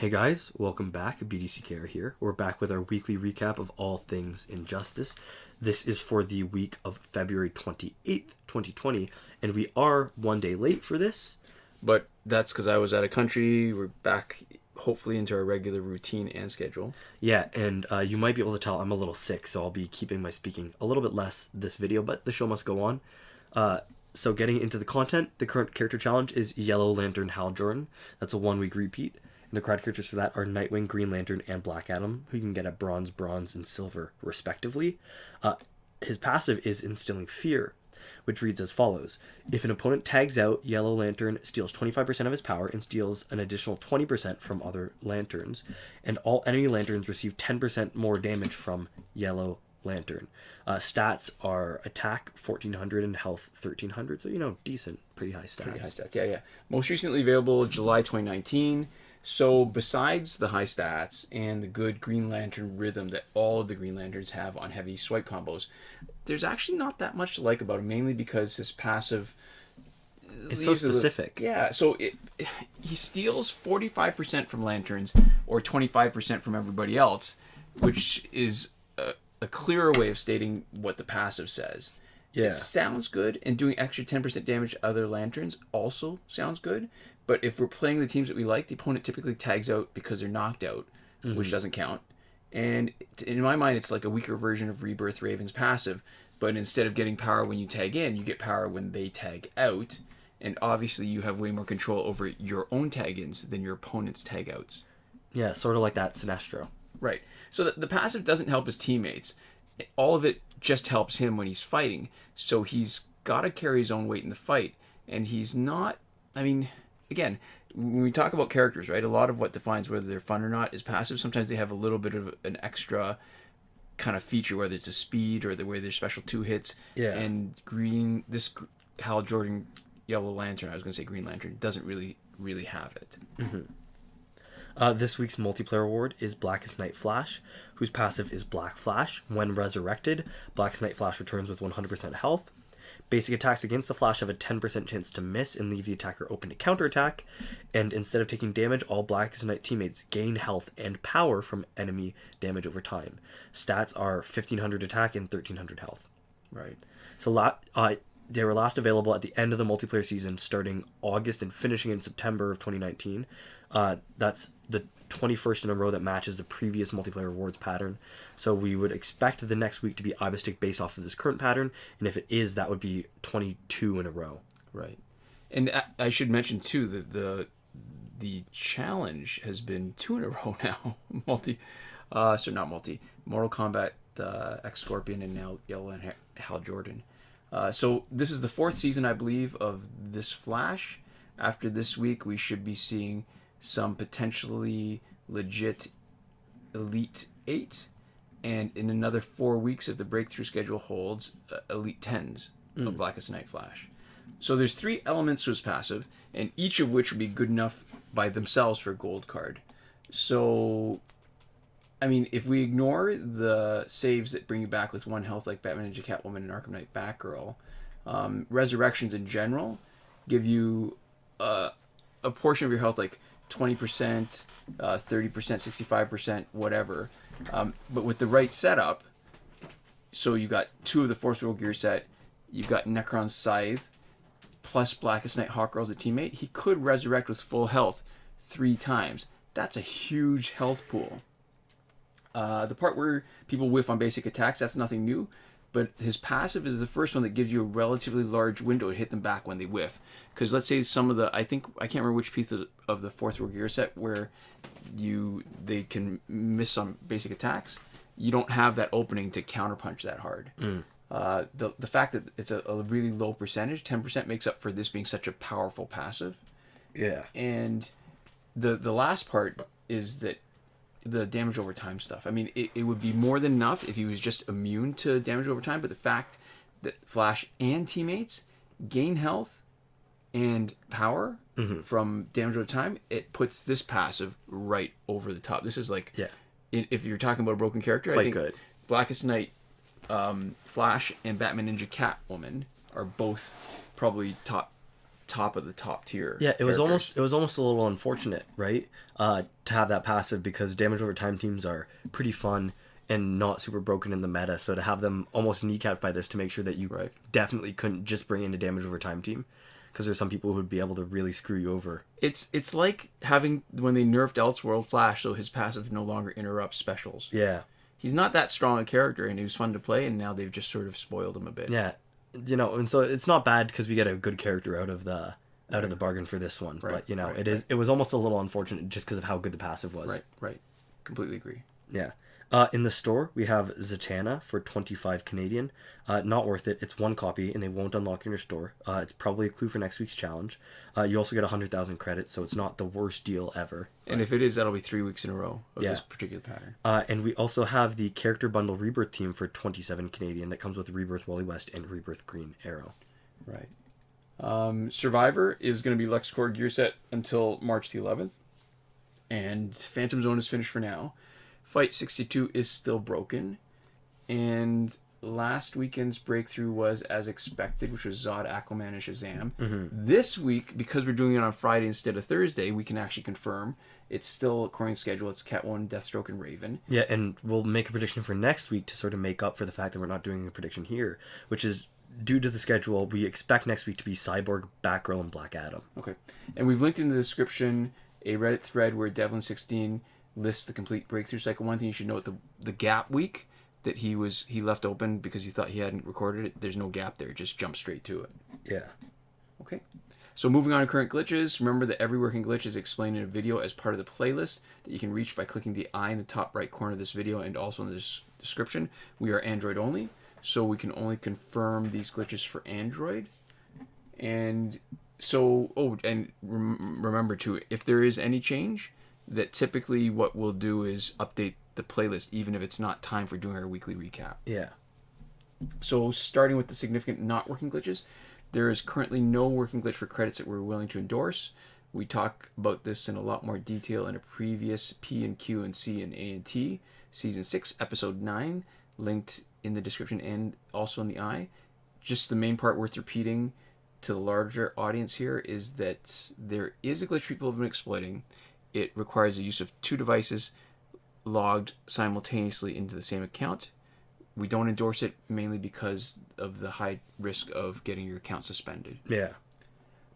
Hey guys, welcome back. BDCKR here. We're back with our weekly recap of all things Injustice. This is for the week of February 28th, 2020, and we are one day late for this. But that's because I was out of country. We're back, hopefully, into our regular routine and schedule. Yeah, and you might be able to tell I'm a little sick, so I'll be keeping my speaking a little bit less this video, but the show must go on. So getting into the content, the current character challenge is Yellow Lantern Hal Jordan. That's a 1 week repeat. And the crowd characters for that are Nightwing, Green Lantern, and Black Adam, who you can get at bronze, and silver, respectively. His passive is Instilling Fear, which reads as follows. If an opponent tags out, Yellow Lantern steals 25% of his power and steals an additional 20% from other lanterns. And all enemy lanterns receive 10% more damage from Yellow Lantern. Stats are attack 1400 and health 1300, so decent, pretty high stats. Pretty high stats, yeah. Most recently available July 2019. So besides the high stats and the good Green Lantern rhythm that all of the Green Lanterns have on heavy swipe combos, there's actually not that much to like about him, mainly because his passive... It's so specific. So he steals 45% from lanterns or 25% from everybody else, which is a clearer way of stating what the passive says. Yeah. It sounds good, and doing extra 10% damage to other lanterns also sounds good. But if we're playing the teams that we like, the opponent typically tags out because they're knocked out, which doesn't count. And in my mind, it's like a weaker version of Rebirth Raven's passive. But instead of getting power when you tag in, you get power when they tag out. And obviously, you have way more control over your own tag-ins than your opponent's tag-outs. Yeah, sort of like that Sinestro. Right. So the passive doesn't help his teammates. All of it just helps him when he's fighting. So he's got to carry his own weight in the fight. And he's not... Again, when we talk about characters, right, a lot of what defines whether they're fun or not is passive. Sometimes they have a little bit of an extra kind of feature, whether it's a speed or the way their special 2 hits. Yeah. And this Hal Jordan Yellow Lantern, I was going to say Green Lantern, doesn't really have it. Mm-hmm. This week's multiplayer award is Blackest Night Flash, whose passive is Black Flash. When resurrected, Blackest Night Flash returns with 100% health. Basic attacks against the Flash have a 10% chance to miss and leave the attacker open to counterattack. And instead of taking damage, all Blackest Night teammates gain health and power from enemy damage over time. Stats are 1500 attack and 1300 health. Right. So they were last available at the end of the multiplayer season, starting August and finishing in September of 2019. That's the 21st in a row that matches the previous multiplayer awards pattern. So we would expect the next week to be Ibistic based off of this current pattern, and if it is, that would be 22 in a row. Right. And I should mention too that the challenge has been 2 in a row now. Mortal Kombat X Scorpion and now Yellow and Hal Jordan. So this is the 4th season, I believe, of this Flash. After this week, we should be seeing some potentially legit Elite 8, and in another 4 weeks, if the breakthrough schedule holds, Elite 10s of Blackest Night Flash. So there's 3 elements to his passive, and each of which would be good enough by themselves for a gold card. So, if we ignore the saves that bring you back with 1 health like Batman Ninja Catwoman and Arkham Knight Batgirl, resurrections in general give you a portion of your health, like 20%, 30%, 65%, whatever. But with the right setup, so you got 2 of the 4th World Gear set, you've got Necron's Scythe, plus Blackest Night Hawkgirl as a teammate, he could resurrect with full health 3 times. That's a huge health pool. The part where people whiff on basic attacks, that's nothing new. But his passive is the first one that gives you a relatively large window to hit them back when they whiff. Because let's say some of the, I can't remember which piece of the 4th World Gear set where they can miss on basic attacks. You don't have that opening to counterpunch that hard. The fact that it's a really low percentage, 10%, makes up for this being such a powerful passive. Yeah. And the last part is that the damage over time stuff. It would be more than enough if he was just immune to damage over time, but the fact that Flash and teammates gain health and power from damage over time, it puts this passive right over the top. This is like, if you're talking about a broken character, I think good. Blackest Night, Flash, and Batman Ninja Catwoman are both probably top top of the top tier. Yeah, it was characters. almost a little unfortunate, right? To have that passive, because damage over time teams are pretty fun and not super broken in the meta. So to have them almost kneecapped by this to make sure that you definitely couldn't just bring in a damage over time team, because there's some people who would be able to really screw you over. It's like having when they nerfed Elseworld Flash, so his passive no longer interrupts specials. Yeah. He's not that strong a character, and he was fun to play, and now they've just sort of spoiled him a bit. Yeah, and so it's not bad because we get a good character out of the bargain for this one. But it was almost a little unfortunate just because of how good the passive was. Right. Completely agree. Yeah. In the store, we have Zatanna for 25 Canadian. Not worth it. It's one copy, and they won't unlock in your store. It's probably a clue for next week's challenge. You also get 100,000 credits, so it's not the worst deal ever. And if it is, that'll be 3 weeks in a row of this particular pattern. And we also have the Character Bundle Rebirth team for 27 Canadian that comes with Rebirth Wally West and Rebirth Green Arrow. Right. Survivor is going to be LexCorp gear set until March the 11th. And Phantom Zone is finished for now. Fight 62 is still broken. And last weekend's breakthrough was as expected, which was Zod, Aquaman, and Shazam. Mm-hmm. This week, because we're doing it on Friday instead of Thursday, we can actually confirm it's still according to schedule. It's Catwoman, Deathstroke, and Raven. Yeah, and we'll make a prediction for next week to sort of make up for the fact that we're not doing a prediction here, which is due to the schedule. We expect next week to be Cyborg, Batgirl, and Black Adam. Okay. And we've linked in the description a Reddit thread where Devlin16 lists the complete breakthrough cycle. One thing you should know, the gap week that he left open because he thought he hadn't recorded it, there's no gap there. Just jump straight to it. Yeah. Okay. So moving on to current glitches, remember that every working glitch is explained in a video as part of the playlist that you can reach by clicking the eye in the top right corner of this video and also in the description. We are Android only, so we can only confirm these glitches for Android. And so, remember too, if there is any change, that typically what we'll do is update the playlist even if it's not time for doing our weekly recap. Yeah. So starting with the significant not working glitches, there is currently no working glitch for credits that we're willing to endorse. We talk about this in a lot more detail in a previous P and Q and C and A and T, Season 6, Episode 9, linked in the description and also in the eye. Just the main part worth repeating to the larger audience here is that there is a glitch people have been exploiting. It requires the use of 2 devices logged simultaneously into the same account. We don't endorse it mainly because of the high risk of getting your account suspended. Yeah.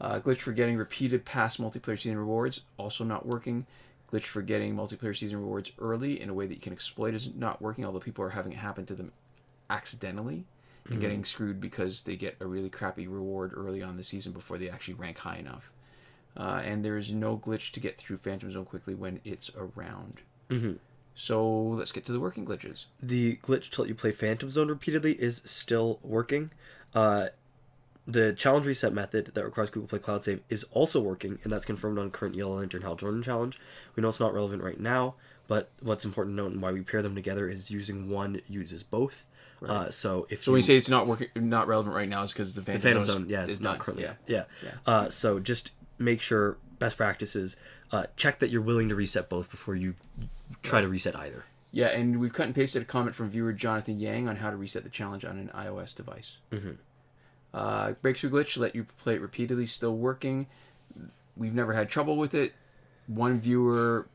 Glitch for getting repeated past multiplayer season rewards, also not working. Glitch for getting multiplayer season rewards early in a way that you can exploit is not working, although people are having it happen to them accidentally and getting screwed because they get a really crappy reward early on the season before they actually rank high enough. And there is no glitch to get through Phantom Zone quickly when it's around. Mm-hmm. So let's get to the working glitches. The glitch to let you play Phantom Zone repeatedly is still working. The challenge reset method that requires Google Play Cloud Save is also working, and that's confirmed on current Yellow Lantern Hal Jordan challenge. We know it's not relevant right now, but what's important to note and why we pair them together is using one uses both. Right. So when you say it's not working, not relevant right now, is because the Phantom Zone, is not currently. Yeah. So just make sure best practices. Check that you're willing to reset both before you try to reset either. Yeah, and we've cut and pasted a comment from viewer Jonathan Yang on how to reset the challenge on an iOS device. Mm-hmm. Breakthrough glitch, let you play it repeatedly, still working. We've never had trouble with it. One viewer,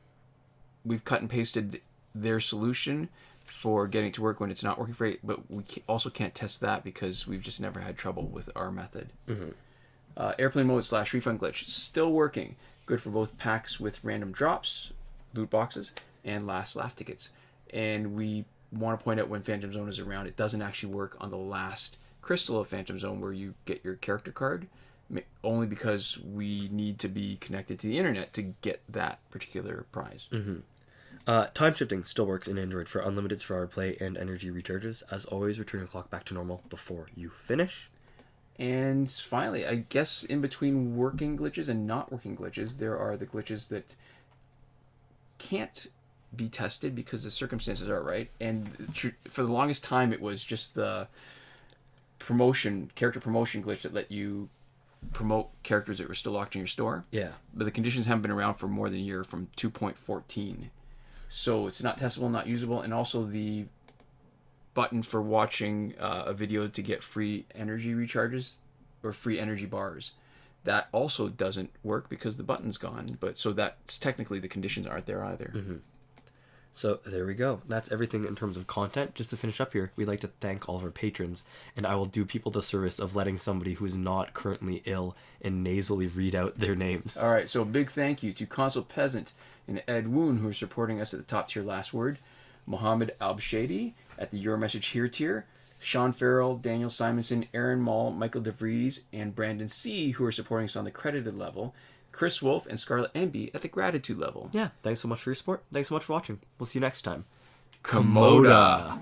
we've cut and pasted their solution for getting it to work when it's not working for it, but we also can't test that because we've just never had trouble with our method. Mm-hmm. Airplane mode / refund glitch, still working. Good for both packs with random drops, loot boxes, and last laugh tickets. And we want to point out when Phantom Zone is around, it doesn't actually work on the last crystal of Phantom Zone where you get your character card, only because we need to be connected to the internet to get that particular prize. Mm-hmm. Time shifting still works in Android for unlimited 4-hour play and energy recharges. As always, return your clock back to normal before you finish. And finally, I guess in between working glitches and not working glitches, there are the glitches that can't be tested because the circumstances are right. And for the longest time, it was just the character promotion glitch that let you promote characters that were still locked in your store. Yeah. But the conditions haven't been around for more than a year, from 2.14. So it's not testable, not usable, and also the button for watching a video to get free energy recharges or free energy bars. that also doesn't work because the button's gone. But so that's technically the conditions aren't there either. Mm-hmm. So there we go. That's everything in terms of content. Just to finish up here, we'd like to thank all of our patrons, and I will do people the service of letting somebody who's not currently ill and nasally read out their names. All right, so a big thank you to Consul Peasant and Edwoon, who are supporting us at the top tier last word, Mohammed Albshaiti at the Your Message Here tier, Shawn, Farrell, Daniel Simonson, Aaron Maule, Michael DeVries, and Brandon C., who are supporting us on the credited level, Chris Wolff, and Scarlet Enby at the gratitude level. Yeah, thanks so much for your support. Thanks so much for watching. We'll see you next time. Komoda.